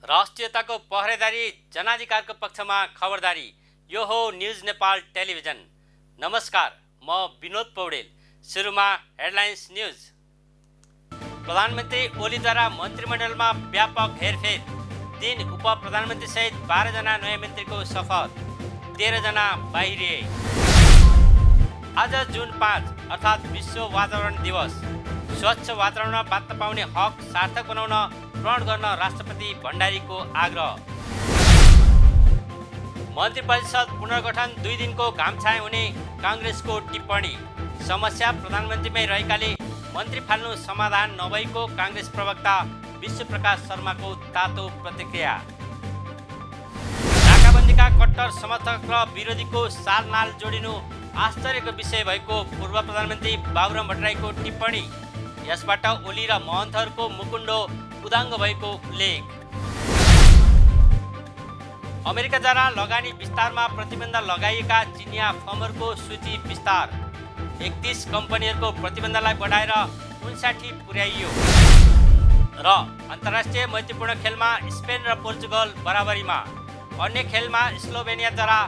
राष्ट्रियताको पहरेदारी, जनाधिकारको पक्षमा खबरदारी। यो हो न्यूज नेपाल टेलिभिजन। नमस्कार, म विनोद पौडेल। सुरुमा हेडलाइन्स न्यूज। प्रधानमन्त्री ओलीद्वारा मन्त्रीमण्डलमा व्यापक हेरफेर। 3 उप प्रधानमन्त्री सहित 12 जना नयाँ मन्त्रीको शपथ, 13 जना बाहिरिए। आज जुन 5 अर्थात् विश्व वातावरण दिवस। स्वच्छ वातावरणमा बाँच्न पाउने हक सार्थक बनाउन प्रण गर्न राष्ट्रपति भण्डारीको आग्रह। मन्त्री परिषद पुनर्गठन 2 दिनको घामछाया हुने काङ्ग्रेसको टिप्पणी। समस्या प्रधानमन्त्रीमै रहेकाले मन्त्री फाल्नु समाधान नभएको काङ्ग्रेस प्रवक्ता विश्वप्रकाश शर्माको तातो प्रतिक्रिया। नाकाबन्दीका कट्टर समर्थक र विरोधीको सालनाल जोडिनु आश्चर्यको विषय भएको पूर्व प्रधानमन्त्री बाबुराम भट्टराईको टिप्पणी। यसबाट ओली र महन्तहरूको मुकुण्डो उदाङ्ग भएको उल्लेख। अमेरिकाद्वारा लगानी विस्तारमा प्रतिबन्ध लगाइएका चिनिया फर्महरूको सूची विस्तार। 31 कम्पनीहरूको प्रतिबन्धलाई बढाएर 59 पुर्याइयो। र अन्तर्राष्ट्रिय मैत्रीपूर्ण खेलमा स्पेन र पोर्चुगल बराबरीमा। अन्य खेलमा स्लोभेनियाद्वारा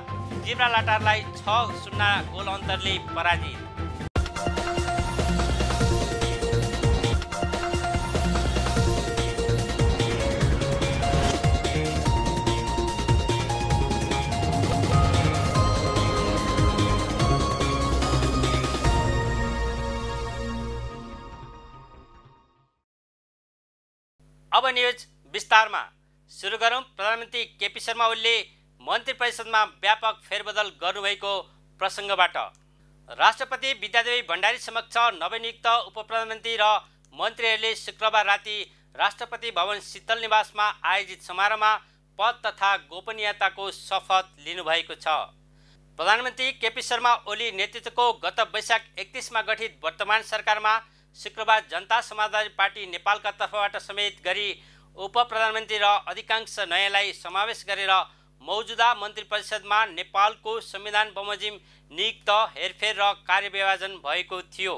जिब्राल्टारलाई 6-0 गोल अन्तरले पराजित। अब न्यूज विस्तारमा। सुरु गरौँ प्रधानमन्त्री केपी शर्मा ओलीले मन्त्री परिषदमा व्यापक फेरबदल गर्नुभएको प्रसङ्गबाट। राष्ट्रपति विद्यादेवी भण्डारी समक्ष नवनियुक्त उपप्रधानमन्त्री र मन्त्रीहरूले शुक्रबार राति राष्ट्रपति भवन शीतल निवासमा आयोजित समारोहमा पद तथा गोपनीयताको शपथ लिनुभएको छ। प्रधानमन्त्री केपी शर्मा ओली नेतृत्वको गत वैशाख 31मा गठित वर्तमान सरकारमा शुक्रबार जनता समाजवादी पार्टी नेपालका तर्फबाट समेत गरी उप प्रधानमन्त्री र अधिकांश नयाँलाई समावेश गरेर मौजुदा मन्त्री परिषदमा नेपालको संविधान बमोजिम नियुक्त हेरफेर र कार्यविभाजन भएको थियो।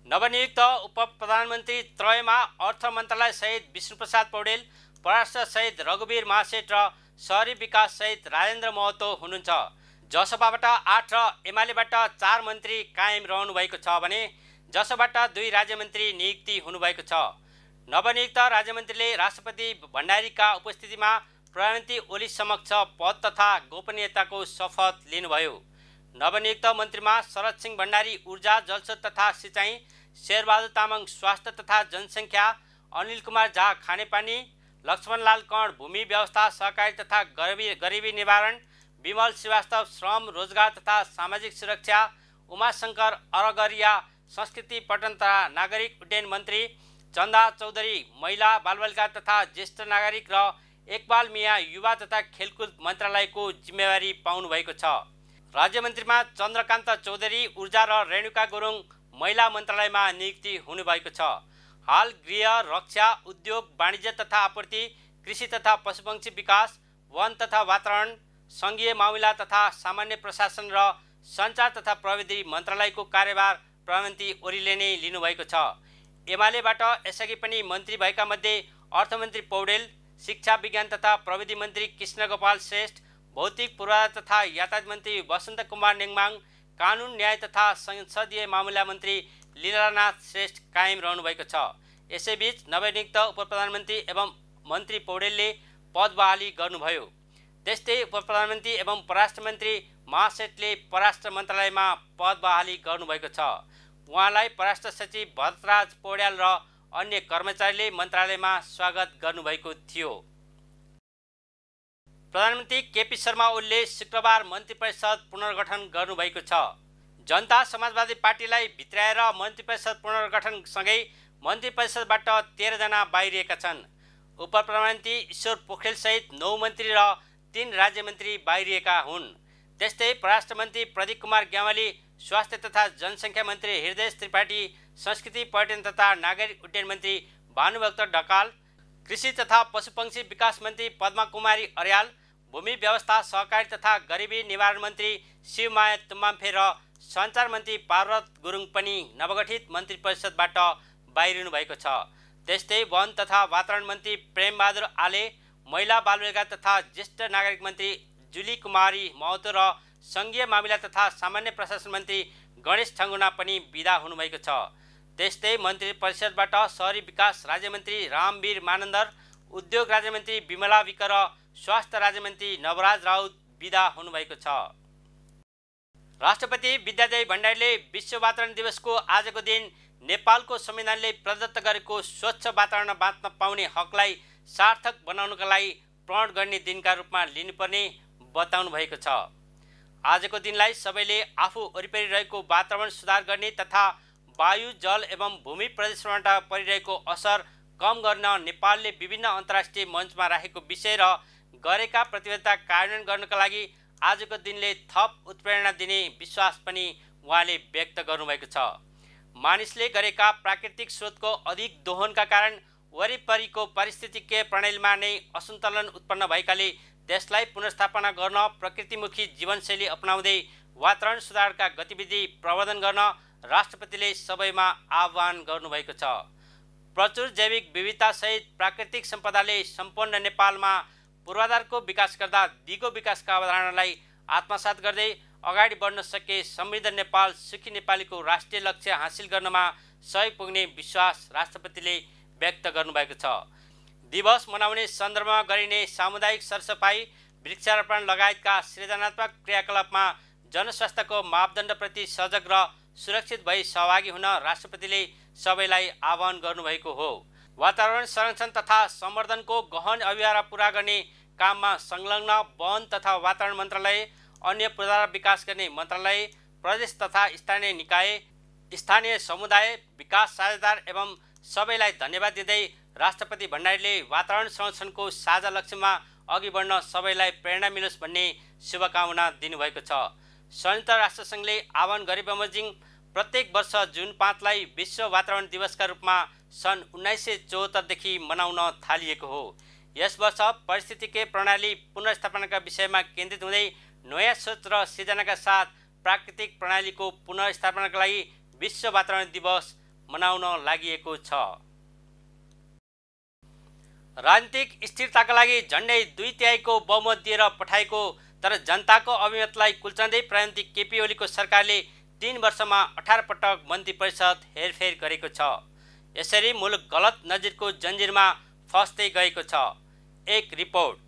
नवनियुक्त उप प्रधानमन्त्री त्रयमा अर्थ मन्त्रालय सहित विष्णुप्रसाद पौडेल, परराष्ट्र सहित रघुवीर महासेठ र शहरी विकास सहित राजेन्द्र महतो हुनुहुन्छ। जसपाबाट 8 र एमालेबाट 4 मन्त्री कायम रहनु भएको छ भने जसबाट 2 राज्यमन्त्री नियुक्ति हुनुभएको छ। नवनियुक्त राज्यमन्त्रीले राष्ट्रपति भण्डारीका उपस्थितिमा प्रधानमन्त्री ओली समक्ष पद तथा गोपनीयताको शपथ लिनुभयो। नवनियुक्त मन्त्रीमा शरद सिंह भण्डारी ऊर्जा, जलस्रोत तथा सिँचाइ, शेरबहादुर तामाङ स्वास्थ्य तथा जनसङ्ख्या, अनिल कुमार झा खानेपानी, लक्ष्मणलाल कर्ण भूमि व्यवस्था सहकारी तथा गरिबी निवारण, विमल श्रीवास्तव श्रम रोजगार तथा सामाजिक सुरक्षा, उमाशङ्कर अरगरिया संस्कृति पर्यटन तथा नागरिक उड्डयन मन्त्री, चन्दा चौधरी महिला बालबालिका तथा ज्येष्ठ नागरिक र इकबाल मिया युवा तथा खेलकुद मन्त्रालयको जिम्मेवारी पाउनु भएको छ। राज्यमन्त्रीमा चन्द्रकान्त चौधरी ऊर्जा र रेणुका गुरुङ महिला मन्त्रालयमा नियुक्ति हुनुभएको छ। हाल गृह, रक्षा, उद्योग, वाणिज्य तथा आपूर्ति, कृषि तथा पशुपक्षी विकास, वन तथा वातावरण, सङ्घीय मामिला तथा सामान्य प्रशासन र सञ्चार तथा प्रविधि मन्त्रालयको कार्यभार प्रधानमन्त्री ओलीले नै लिनुभएको छ। एमालेबाट यसअघि पनि मन्त्री भएका मध्ये अर्थमन्त्री पौडेल, शिक्षा विज्ञान तथा प्रविधि मन्त्री कृष्णगोपाल श्रेष्ठ, भौतिक पूर्वाधार तथा यातायात मन्त्री वसन्त कुमार नेङमाङ, कानुन न्याय तथा संसदीय मामिला मन्त्री लीलानाथ श्रेष्ठ कायम रहनुभएको छ। यसैबीच नवनियुक्त उपप्रधानमन्त्री एवं मन्त्री पौडेलले पद बहाली गर्नुभयो। त्यस्तै उपप्रधानमन्त्री एवं परराष्ट्र मन्त्री महासेठले परराष्ट्र मन्त्रालयमा पद बहाली गर्नुभएको छ। उहाँलाई परराष्ट्र सचिव भरतराज पौड्याल र अन्य कर्मचारीले मन्त्रालयमा स्वागत गर्नुभएको थियो। प्रधानमन्त्री केपी शर्मा ओलीले शुक्रबार मन्त्री परिषद पुनर्गठन गर्नुभएको छ। जनता समाजवादी पार्टीलाई भित्राएर मन्त्री परिषद पुनर्गठनसँगै मन्त्री परिषदबाट 13 जना बाहिरिएका छन्। उप प्रधानमन्त्री ईश्वर पोखरेल सहित 9 मन्त्री र 3 राज्यमन्त्री बाहिरिएका हुन्। त्यस्तै परराष्ट्र मन्त्री प्रदीप कुमार ग्यावाली, स्वास्थ्य तथा जनसङ्ख्या मन्त्री हृदय त्रिपाठी, संस्कृति पर्यटन तथा नागरिक उड्डयन मन्त्री भानुभक्त ढकाल, कृषि तथा पशुपक्षी विकास मन्त्री पद्मा कुमारी अर्याल, भूमि व्यवस्था सहकारी तथा गरिबी निवारण मन्त्री शिवमाया तुम्बाम्फे र सञ्चार मन्त्री पार्वत गुरुङ पनि नवगठित मन्त्री परिषदबाट बाहिरिनु भएको छ। त्यस्तै वन तथा वातावरण मन्त्री प्रेमबहादुर आले, महिला बालविकास तथा ज्येष्ठ नागरिक मन्त्री जुली कुमारी महतो र सङ्घीय मामिला तथा सामान्य प्रशासन मन्त्री गणेश ठङ्गुना पनि बिदा हुनुभएको छ। त्यस्तै मन्त्री परिषदबाट शहरी विकास राज्यमन्त्री रामवीर मानन्दर, उद्योग राज्यमन्त्री विमला विक र स्वास्थ्य राज्यमन्त्री नवराज राउत बिदा हुनुभएको छ। राष्ट्रपति विद्यादेवी भण्डारीले विश्व वातावरण दिवसको आजको दिन नेपालको संविधानले प्रदत्त गरेको स्वच्छ वातावरण बाँच्न पाउने हकलाई सार्थक बनाउनका लागि प्रण गर्ने दिनका रूपमा लिनुपर्ने बताउनु भएको छ। आजको दिनलाई सबैले आफू वरिपरि रहेको वातावरण सुधार गर्ने तथा वायु, जल एवं भूमि प्रदूषणबाट परिरहेको असर कम गर्न नेपालले विभिन्न अन्तर्राष्ट्रिय मञ्चमा राखेको विषय र गरेका प्रतिबद्धता कार्यान्वयन गर्नका लागि आजको दिनले थप उत्प्रेरणा दिने विश्वास पनि उहाँले व्यक्त गर्नुभएको छ। मानिसले गरेका प्राकृतिक स्रोतको अधिक दोहनका कारण वरिपरिको पारिस्थितिकीय प्रणालीमा नै असन्तुलन उत्पन्न भएकाले त्यसलाई पुनर्स्थापना गर्न प्रकृतिमुखी जीवनशैली अपनाउँदै वातावरण सुधारका गतिविधि प्रवर्धन गर्न राष्ट्रपतिले सबैमा आह्वान गर्नुभएको छ। प्रचुर जैविक विविधतासहित प्राकृतिक सम्पदाले सम्पन्न नेपालमा पूर्वाधारको विकास गर्दा दिगो विकासका अवधारणालाई आत्मसात गर्दै अगाडि बढ्न सके समृद्ध नेपाल, सुखी नेपालीको राष्ट्रिय लक्ष्य हासिल गर्नमा सहयोग पुग्ने विश्वास राष्ट्रपतिले व्यक्त गर्नुभएको छ। दिवस मनाउने सन्दर्भमा गरिने सामुदायिक सरसफाई, वृक्षारोपण लगायतका सृजनात्मक क्रियाकलापमा जनस्वास्थ्यको मापदण्डप्रति सजग र सुरक्षित भई सहभागी हुन राष्ट्रपतिले सबैलाई आह्वान गर्नुभएको हो। वातावरण संरक्षण तथा सम्वर्धनको गहन अभियान पूरा गर्ने काममा संलग्न वन तथा वातावरण मन्त्रालय, अन्य पूर्वाधार विकास गर्ने मन्त्रालय, प्रदेश तथा स्थानीय निकाय, स्थानीय समुदाय, विकास साझेदार एवं सबैलाई धन्यवाद दिँदै राष्ट्रपति भण्डारीले वातावरण संरक्षणको साझा लक्ष्यमा अघि बढ्न सबैलाई प्रेरणा मिलोस् भन्ने शुभकामना दिनुभएको छ। संयुक्त राष्ट्रसङ्घले आह्वान गरे बमोजिम प्रत्येक वर्ष जुन 5 लाई विश्व वातावरण दिवसका रूपमा सन् 1974 देखि मनाउन थालिएको हो। यस वर्ष पारिस्थितिकीय प्रणाली पुनर्स्थापनाका विषयमा केन्द्रित हुँदै नयाँ सोच र सृजनाका साथ प्राकृतिक प्रणालीको पुनर्स्थापनाका लागि विश्व वातावरण दिवस मनाउन लागि छ। राजनीतिक स्थिरताका लागि झन्डै 2/3 बहुमत दिएर पठाएको तर जनताको अभिमतलाई कुल्चाउँदै प्रधानमन्त्री केपी ओलीको सरकारले 3 वर्षमा 18 पटक मन्त्री परिषद हेरफेर गरेको छ। यसरी मुलुक गलत नजिरको जन्जिरमा फस्दै गएको छ। एक रिपोर्ट।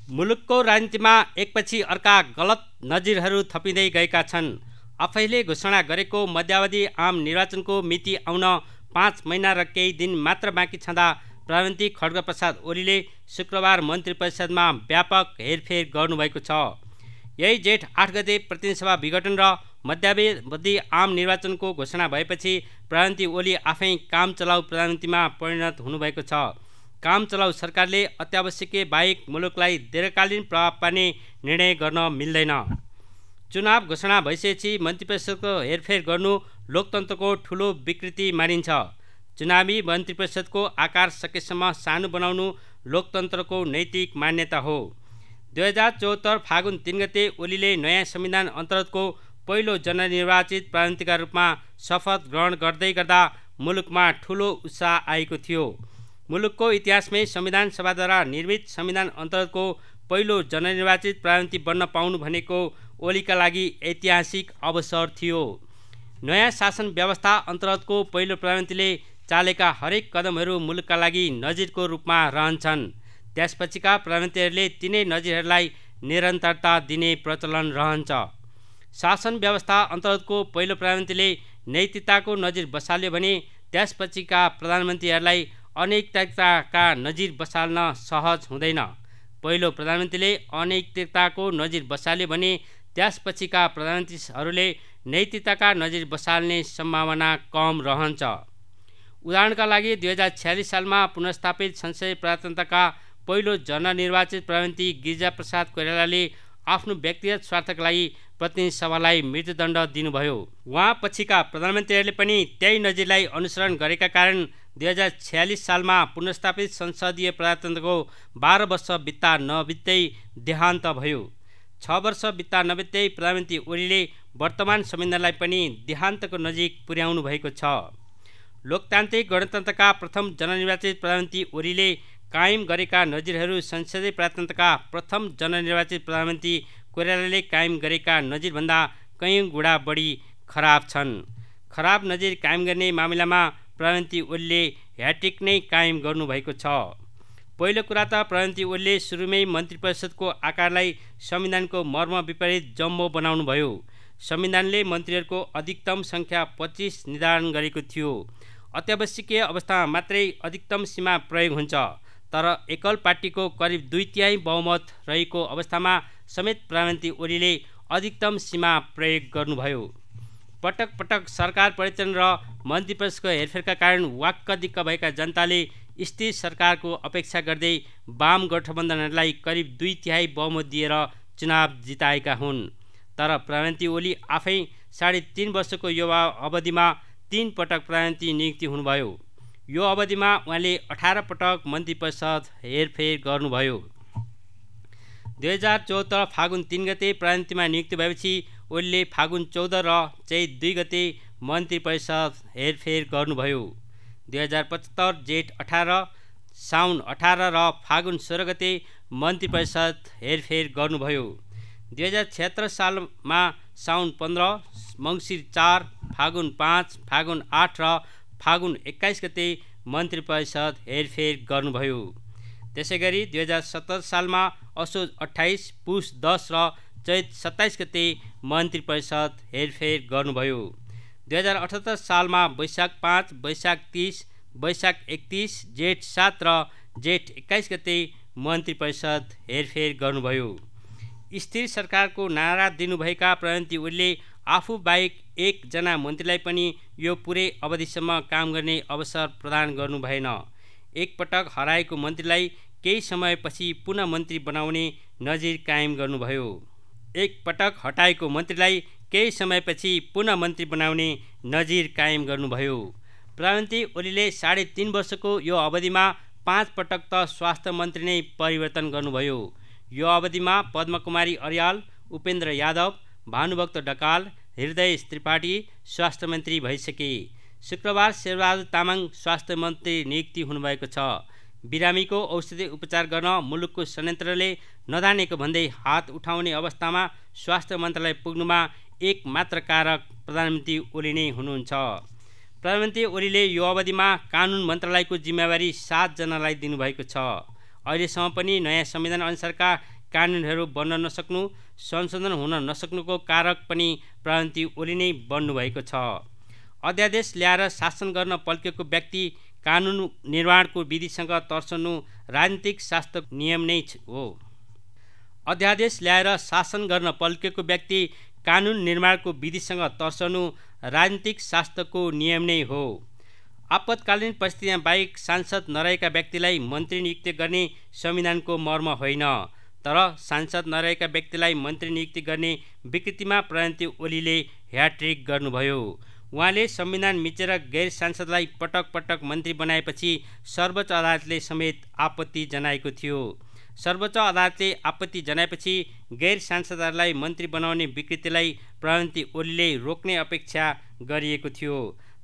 मुलुकको राजनीतिमा एकपछि अर्का गलत नजिरहरू थपिँदै गएका छन्। आफैले घोषणा गरेको मध्यावधि आम निर्वाचनको मिति आउन 5 महिना र केही दिन मात्र बाँकी छँदा प्रधानमन्त्री खड्गप्रसाद ओलीले शुक्रबार मन्त्री परिषदमा व्यापक हेरफेर गर्नुभएको छ। यही जेठ 8 गते प्रतिनिधि सभा विघटन र मध्यावधि आम निर्वाचनको घोषणा भएपछि प्रधानमन्त्री ओली आफै काम चलाउ प्रधानमन्त्रीमा परिणत हुनुभएको छ। काम चलाउ सरकारले अत्यावश्यकीय बाहेक मुलुकलाई दीर्घकालीन प्रभाव पार्ने निर्णय गर्न मिल्दैन। चुनाव घोषणा भइसकेपछि मन्त्री परिषदको हेरफेर गर्नु लोकतन्त्रको ठुलो विकृति मानिन्छ। चुनावी मन्त्री परिषदको आकार सकेसम्म सानो बनाउनु लोकतन्त्रको नैतिक मान्यता हो। 2074 फागुन 3 गते ओलीले नयाँ संविधान अन्तर्गतको पहिलो जननिर्वाचित प्रधानमन्त्रीका रूपमा शपथ ग्रहण गर्दै गर्दा मुलुकमा ठुलो उत्साह आएको थियो। मुलुकको इतिहासमै संविधान सभाद्वारा निर्मित संविधान अन्तर्गतको पहिलो जननिर्वाचित प्रधानमन्त्री बन्न पाउनु भनेको ओलीका लागि ऐतिहासिक अवसर थियो। नयाँ शासन व्यवस्था अन्तर्गतको पहिलो प्रधानमन्त्रीले चालेका हरेक कदमहरू मुलुकका लागि नजिरको रूपमा रहन्छन्। त्यसपछिका प्रधानमन्त्रीहरूले तिनै नजिरहरूलाई निरन्तरता दिने प्रचलन रहन्छ। शासन व्यवस्था अन्तर्गतको पहिलो प्रधानमन्त्रीले नैतिकताको नजिर बसाल्यो भने त्यसपछिका प्रधानमन्त्रीहरूलाई अनैतिकताका नजिर बसाल्न सहज हुँदैन। पहिलो प्रधानमन्त्रीले अनैतिकताको नजिर बसाल्यो भने त्यसपछिका प्रधानमन्त्रीहरूले नैतिकताका नजिर बसाल्ने सम्भावना कम रहन्छ। उदाहरणका लागि 2046 सालमा पुनर्स्थापित संसदीय प्रजातन्त्रका पहिलो जननिर्वाचित प्रधानमन्त्री गिरिजाप्रसाद कोइरालाले आफ्नो व्यक्तिगत स्वार्थका लागि प्रतिनिधि सभालाई मृत्युदण्ड दिनुभयो। उहाँ पछिका प्रधानमन्त्रीहरूले पनि त्यही नजिरलाई अनुसरण गरेका कारण 2046 सालमा पुनर्स्थापित संसदीय प्रजातन्त्रको 12 वर्ष बित्दा नबित्दै देहान्त भयो। 6 वर्ष बित्दा नबित्दै प्रधानमन्त्री ओलीले वर्तमान संविधानलाई पनि देहान्तको नजिक पुर्याउनु भएको छ। लोकतान्त्रिक गणतन्त्रका प्रथम जननिर्वाचित प्रधानमन्त्री ओलीले कायम गरेका नजिरहरू संसदीय प्रजातन्त्रका प्रथम जननिर्वाचित प्रधानमन्त्री कोइरालाले कायम गरेका नजिरभन्दा कयौँ गुणा बढी खराब छन्। खराब नजिर कायम गर्ने मामिलामा प्रधानमन्त्री ओलीले ह्याट्रिक नै कायम गर्नुभएको छ। पहिलो कुरा त प्रधानमन्त्री ओलीले सुरुमै मन्त्री परिषदको आकारलाई संविधानको मर्म विपरीत जम्बो बनाउनुभयो। संविधानले मन्त्रीहरूको अधिकतम सङ्ख्या 25 निर्धारण गरेको थियो। अत्यावश्यकीय अवस्थामा मात्रै अधिकतम सीमा प्रयोग हुन्छ, तर एकल पार्टीको करिब 2/3 बहुमत रहेको अवस्थामा समेत प्रधानमन्त्री ओलीले अधिकतम सीमा प्रयोग गर्नुभयो। पटक पटक सरकार परिवर्तन र मन्त्री परिषदको हेरफेरका कारण वाक्क दिक्क भएका जनताले स्थिर सरकारको अपेक्षा गर्दै वाम गठबन्धनहरूलाई करिब 2/3 बहुमत दिएर चुनाव जिताएका हुन्। तर प्रधानमन्त्री ओली आफै 3.5 वर्षको युवा अवधिमा 3 पटक प्रधानमन्त्री नियुक्ति हुनुभयो। यो अवधिमा उहाँले 18 पटक मन्त्री परिषद हेरफेर गर्नुभयो। 2014 फागुन 3 गते प्रधानमन्त्रीमा नियुक्ति भएपछि ओलीले फागुन 14 र चैत 2 गते मन्त्री परिषद हेरफेर गर्नुभयो। 2075 जेठ 18, साउन 18 र फागुन 16 गते मन्त्री परिषद हेरफेर गर्नुभयो। 2076 सालमा साउन 15, मङ्सिर 4, फागुन 5, फागुन 8 र फागुन 21 गते मन्त्री परिषद हेरफेर गर्नुभयो। त्यसैगरी 2017 सालमा असोज 28, पुस 10 र चैत 27 गते मन्त्री परिषद हेरफेर गर्नुभयो। 2078 सालमा वैशाख 5, वैशाख 30, वैशाख 31, जेठ 7 र जेठ 21 गते मन्त्री परिषद हेरफेर गर्नुभयो। स्थिर सरकारको नारा दिनुभएका प्रधानमन्त्री ओलीले आफू बाहेक एकजना मन्त्रीलाई पनि यो पुरै अवधिसम्म काम गर्ने अवसर प्रदान गर्नु भएन। एकपटक हराएको मन्त्रीलाई केही समयपछि पुनः मन्त्री बनाउने नजिर कायम गर्नुभयो। एकपटक हटाएको मन्त्रीलाई केही समयपछि पुनः मन्त्री बनाउने नजिर कायम गर्नुभयो। प्रधानमन्त्री ओलीले 3.5 वर्षको यो अवधिमा 5 पटक त स्वास्थ्य मन्त्री नै परिवर्तन गर्नुभयो। यो अवधिमा पद्मकुमारी अर्याल, उपेन्द्र यादव, भानुभक्त ढकाल, हृदय त्रिपाठी स्वास्थ्य मन्त्री भइसके। शुक्रबार शेरबहादुर तामाङ स्वास्थ्य मन्त्री नियुक्ति हुनुभएको छ। बिरामीको औषधि उपचार गर्न मुलुकको षड्यन्त्रले नजानेको भन्दै हात उठाउने अवस्थामा स्वास्थ्य मन्त्रालय पुग्नुमा एक मात्र कारक प्रधानमन्त्री ओली नै हुनुहुन्छ। प्रधानमन्त्री ओलीले यो अवधिमा कानुन मन्त्रालयको जिम्मेवारी 7 जनालाई दिनुभएको छ। अहिलेसम्म पनि नयाँ संविधान अनुसारका कानुनहरू बन्न नसक्नु, संशोधन हुन नसक्नुको कारक पनि प्रधानमन्त्री ओली नै बन्नुभएको छ। अध्यादेश ल्याएर शासन गर्न पल्केको व्यक्ति कानुन निर्माणको विधिसँग तर्सनु राजनीतिक शास्त्रको नियम नै हो। अध्यादेश ल्याएर शासन गर्न पल्केको व्यक्ति कानुन निर्माणको विधिसँग तर्सनु राजनीतिक शास्त्रको नियम नै हो। आपतकालीन परिस्थितिमा बाहेक सांसद नरहेका व्यक्तिलाई मन्त्री नियुक्ति गर्ने संविधानको मर्म होइन, तर सांसद नरहेका व्यक्तिलाई मन्त्री नियुक्ति गर्ने विकृतिमा प्रधानमन्त्री ओलीले ह्याट्रिक गर्नुभयो। उहाँले संविधान मिचेर गैर सांसदलाई पटक पटक मन्त्री बनाएपछि सर्वोच्च अदालतले समेत आपत्ति जनाएको थियो। सर्वोच्च अदालतले आपत्ति जनाएपछि गैर सांसदहरूलाई मन्त्री बनाउने विकृतिलाई प्रधानमन्त्री ओलीले रोक्ने अपेक्षा गरिएको थियो।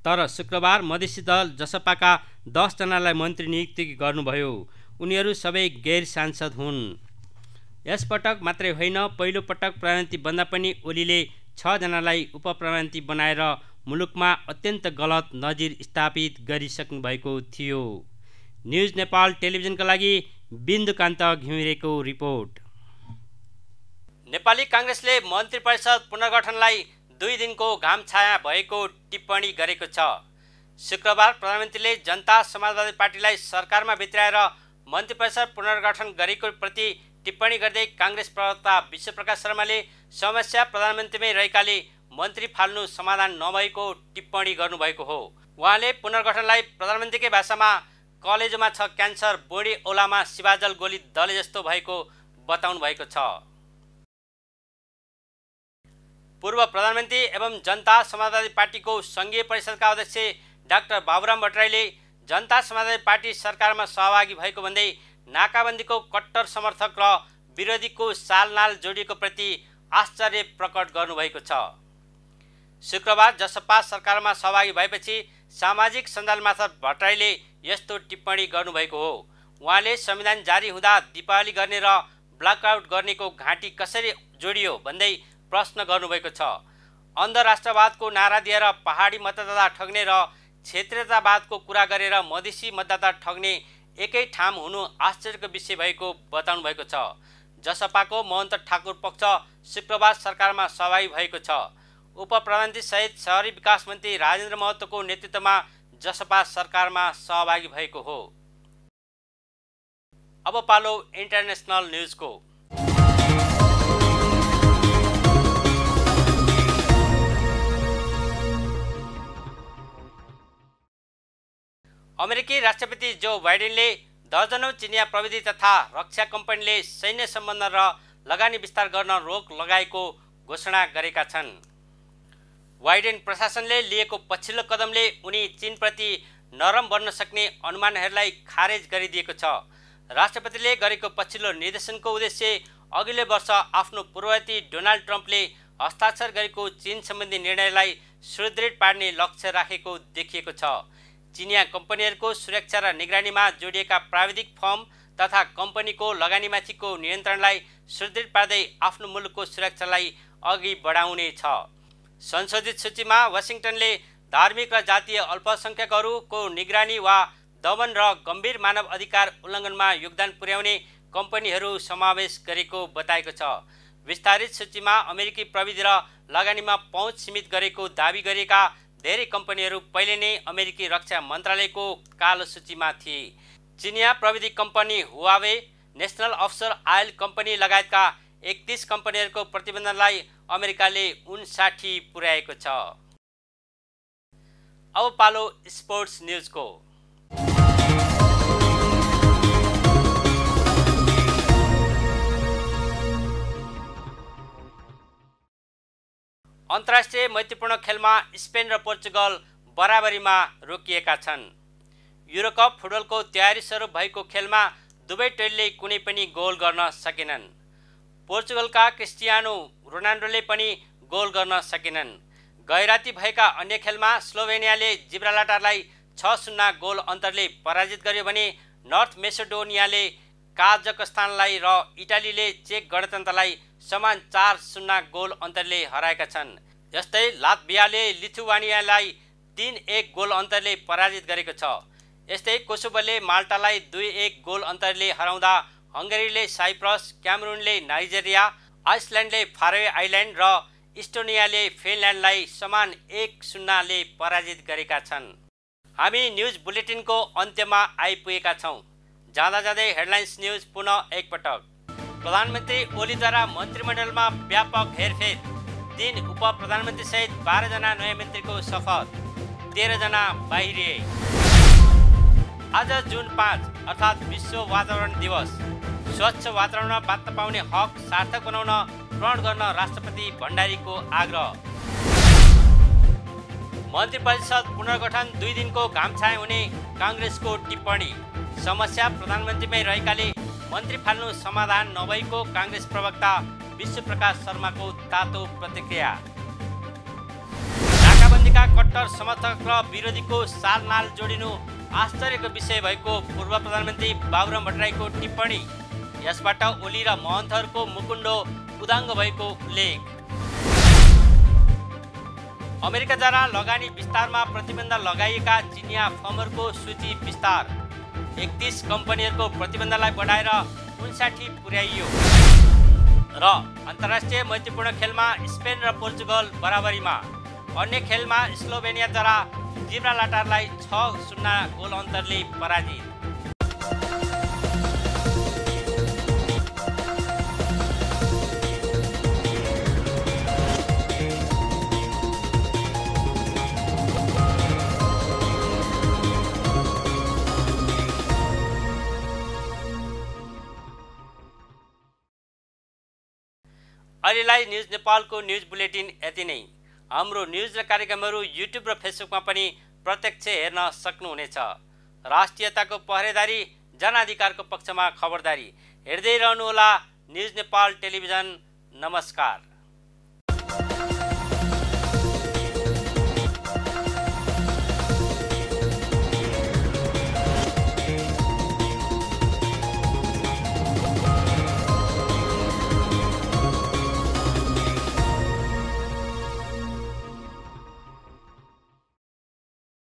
तर शुक्रबार मधेसी दल जसपाका 10 जनालाई मन्त्री नियुक्ति गर्नुभयो। उनीहरू सबै गैर सांसद हुन्। यसपटक मात्रै होइन, पहिलो पटक प्रधानमन्त्री बन्दा पनि ओलीले 6 जनालाई उपप्रधानमन्त्री बनाएर मुलुकमा अत्यन्त गलत नजिर स्थापित गरिसक्नु भएको थियो। न्युज नेपाल टेलिभिजनका लागि बिन्दुकान्त घिमिरेको रिपोर्ट। नेपाली काङ्ग्रेसले मन्त्री परिषद पुनर्गठनलाई 2 दिनको घामछाया भएको टिप्पणी गरेको छ। शुक्रबार प्रधानमन्त्रीले जनता समाजवादी पार्टीलाई सरकारमा भित्राएर मन्त्री परिषद पुनर्गठन गरेको प्रति टिप्पणी गर्दै काङ्ग्रेस प्रवक्ता विश्वप्रकाश शर्माले समस्या प्रधानमन्त्रीमै रहेकाले मन्त्री फाल्नु समाधान नभएको टिप्पणी गर्नुभएको हो। उहाँले पुनर्गठनलाई प्रधानमन्त्रीकै भाषामा कलेजोमा छ क्यान्सर, बोडी औलामा शिवाजल गोली दले जस्तो भएको बताउनु भएको छ। पूर्व प्रधानमन्त्री एवं जनता समाजवादी पार्टीको सङ्घीय परिषदका अध्यक्ष डाक्टर बाबुराम भट्टराईले जनता समाजवादी पार्टी सरकारमा सहभागी भएको भन्दै नाकाबन्दीको कट्टर समर्थक र विरोधीको सालनाल जोडिएको प्रति आश्चर्य प्रकट गर्नुभएको छ। शुक्रबार जसपा सरकारमा सहभागी भएपछि सामाजिक सञ्जाल मार्फत भट्टराईले यस्तो टिप्पणी गर्नुभएको हो। उहाँले संविधान जारी हुँदा दीपावली गर्ने र ब्ल्याकआउट गर्नेको घाँटी कसरी जोडियो भन्दै प्रश्न गर्नुभएको छ। अन्धराष्ट्रवादको नारा दिएर पहाडी मतदाता ठग्ने र क्षेत्रीयतावादको कुरा गरेर मधेसी मतदाता ठग्ने एकै ठाम हुनु आश्चर्यको विषय भएको बताउनु भएको छ। जसपाको महन्त ठाकुर पक्ष शुक्रबार सरकारमा सहभागी भएको छ। उपप्रधानमन्त्री सहित शहरी विकास मन्त्री राजेन्द्र महतोको नेतृत्वमा जसपा सरकारमा सहभागी भएको हो। अब पालो इन्टरनेसनल न्युजको। अमेरिकी राष्ट्रपति जो बाइडेनले दर्जनौं चिनिया प्रविधि तथा रक्षा कम्पनीले सैन्य सम्बन्ध र लगानी विस्तार गर्न रोक लगाएको घोषणा गरेका छन्। बाइडेन प्रशासनले लिएको पछिल्लो कदमले उनी चीनप्रति नरम बन्न सक्ने अनुमानहरूलाई खारेज गरिदिएको छ। राष्ट्रपतिले गरेको पछिल्लो निर्देशनको उद्देश्य अघिल्लो वर्ष आफ्नो पूर्ववर्ती डोनाल्ड ट्रम्पले हस्ताक्षर गरेको चीन सम्बन्धी निर्णयलाई सुदृढ पार्ने लक्ष्य राखेको देखिएको छ। चिनिया कम्पनीहरूको सुरक्षा र निगरानीमा जोडिएका प्राविधिक फर्म तथा कम्पनीको लगानीमाथिको नियन्त्रणलाई सुदृढ पार्दै आफ्नो मुलुकको सुरक्षालाई अघि बढाउने छ। संशोधित सूचीमा वाशिंटनले धार्मिक र जातीय अल्पसंख्यकहरूको निगरानी वा दमन र गम्भीर मानव अधिकार उल्लङ्घनमा योगदान पुर्याउने कम्पनीहरू समावेश गरेको बताएको छ। विस्तारित सूचीमा अमेरिकी प्रविधि र लगानीमा पहुँच सीमित गरेको दावी गरिएका धेरै कम्पनीहरू पहिले नै अमेरिकी रक्षा मन्त्रालयको कालो सूचीमा थिए। चिनिया प्रविधि कम्पनी हुवावे, नेशनल अफसर आयल कम्पनी लगायतका 31 कम्पनीहरूको प्रतिबन्धनलाई अमेरिकाले 59 पुर्याएको छ। अब पालो स्पोर्ट्स न्युजको। अन्तर्राष्ट्रिय मैत्रीपूर्ण खेलमा स्पेन र पोर्चुगल बराबरीमा रोकिएका छन्। युरोकप फुटबलको तयारी स्वरूप भएको खेलमा दुवै टोलीले कुनै पनि गोल गर्न सकेनन्। पोर्चुगलका क्रिस्टियानो रोनाल्डोले पनि गोल गर्न सकेनन्। गैराती भएका अन्य खेलमा स्लोभेनियाले जिब्राल्टरलाई 6-0 गोल अन्तरले पराजित गर्यो भने नर्थ मेसेडोनियाले काजाकस्तानलाई र इटालीले चेक गणतन्त्रलाई समान 4-0 गोल अन्तरले हराएका छन्। यस्तै लात्भियाले लिथुवानियालाई 3-1 गोल अन्तरले पराजित गरेको छ। यस्तै कोसोभोले माल्टालाई 2-1 गोल अन्तरले हराउँदा हङ्गेरीले साइप्रस, क्यामरुनले नाइजेरिया, आइसल्यान्डले फारोए आइल्यान्ड र इस्टोनियाले फिनल्यान्डलाई समान 1-0 ले पराजित गरेका छन्। हामी न्युज बुलेटिनको अन्त्यमा आइपुगेका छौँ। जाँदा जाँदै हेडलाइन्स न्युज पुनः एकपटक। प्रधानमन्त्री ओलीद्वारा मन्त्रीमण्डलमा व्यापक हेरफेर, 3 उप प्रधानमन्त्री सहित 12 जना नयाँ मन्त्रीको शपथ, 13 जना बाहिरिए। आज जुन 5 अर्थात् विश्व वातावरण दिवस। स्वच्छ वातावरणमा बाँच्न पाउने हक सार्थक बनाउन प्रण गर्न राष्ट्रपति भण्डारीको आग्रह। मन्त्री परिषद पुनर्गठन 2 दिनको घामछाया हुने काङ्ग्रेसको टिप्पणी। समस्या प्रधानमन्त्रीमै रहेकाले मन्त्री फाल्नु समाधान नभएको काङ्ग्रेस प्रवक्ता विश्वप्रकाश शर्माको तातो प्रतिक्रिया। नाकाबन्दीका कट्टर समर्थक र विरोधीको सालनाल जोडिनु आश्चर्यको विषय भएको पूर्व प्रधानमन्त्री बाबुराम भट्टराईको टिप्पणी। यसबाट ओली र महन्तहरूको मुकुण्डो उदाङ्ग भएको उल्लेख। अमेरिकाद्वारा लगानी विस्तारमा प्रतिबन्ध लगाइएका चिनिया फर्महरूको सूची विस्तार। 31 कम्पनीहरूको प्रतिबन्धलाई बढाएर 59 पुर्याइयो। र अन्तर्राष्ट्रिय मैत्रीपूर्ण खेलमा स्पेन र पोर्चुगल बराबरीमा। अन्य खेलमा स्लोभेनियाद्वारा जिब्राल्टरलाई 6-0 गोल अन्तरले पराजित। अहिलेलाई न्युज नेपालको न्युज बुलेटिन यति नै। हाम्रो न्युज र कार्यक्रमहरू युट्युब र फेसबुकमा पनि प्रत्यक्ष हेर्न सक्नुहुनेछ। राष्ट्रियताको पहरेदारी, जनाधिकारको पक्षमा खबरदारी। हेर्दै रहनुहोला न्युज नेपाल टेलिभिजन। नमस्कार।